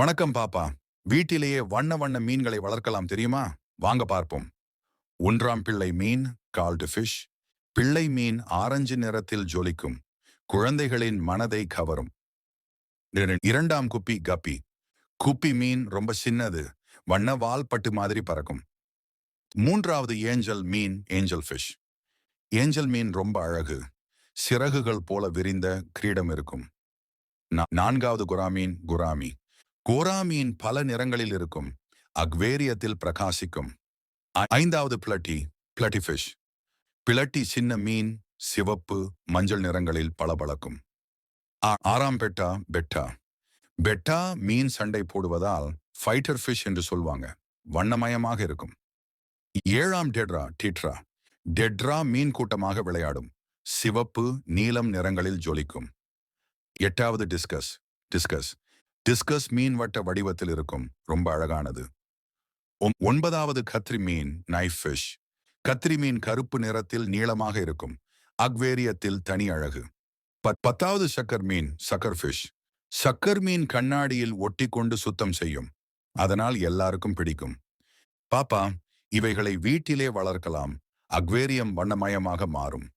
வணக்கம் பாப்பா. வீட்டிலேயே வண்ண வண்ண மீன்களை வளர்க்கலாம் தெரியுமா? வாங்க பார்ப்போம். ஒன்றாம் பிள்ளை மீன் கால்டு ஃபிஷ். பிள்ளை மீன் ஆரஞ்சு நிறத்தில் ஜொலிக்கும். குழந்தைகளின் மனதை கவரும். இரண்டாம் குப்பி கப்பி. குப்பி மீன் ரொம்ப சின்னது. வண்ண வால் பட்டு மாதிரி பறக்கும். மூன்றாவது ஏஞ்சல் மீன் ஏஞ்சல் ஃபிஷ். ஏஞ்சல் மீன் ரொம்ப அழகு. சிறகுகள் போல விரிந்த கிரீடம் இருக்கும். நான்காவது குராமீன் குராமி. கோராமீன் பல நிறங்களில் இருக்கும். அக்வேரியத்தில் பிரகாசிக்கும். ஐந்தாவது பிளட்டி பிளட்டி ஃபிஷ். பிளட்டி சின்ன மீன் சிவப்பு மஞ்சள் நிறங்களில் பளபளக்கும். ஆறாம் பெட்டா பெட்டா. பெட்டா மீன் சண்டை போடுவதால் ஃபைட்டர் ஃபிஷ் என்று சொல்வாங்க. வண்ணமயமாக இருக்கும். ஏழாம் டெட்ரா டீட்ரா. டெட்ரா மீன் கூட்டமாக விளையாடும். சிவப்பு நீலம் நிறங்களில் ஜொலிக்கும். எட்டாவது டிஸ்கஸ் டிஸ்கஸ். டிஸ்கஸ் மீன் வட்ட வடிவத்தில் இருக்கும். ரொம்ப அழகானது. ஒன்பதாவது கத்ரி மீன் நைஃப் ஃபிஷ். கத்ரி மீன் கருப்பு நிறத்தில் நீளமாக இருக்கும். அக்வேரியத்தில் தனி அழகு. பத்தாவது சக்கர் மீன் சக்கர் ஃபிஷ். சக்கர் மீன் கண்ணாடியில் ஒட்டி கொண்டு சுத்தம் செய்யும். அதனால் எல்லாருக்கும் பிடிக்கும். பாப்பா, இவைகளை வீட்டிலே வளர்க்கலாம். அக்வேரியம் வண்ணமயமாக மாறும்.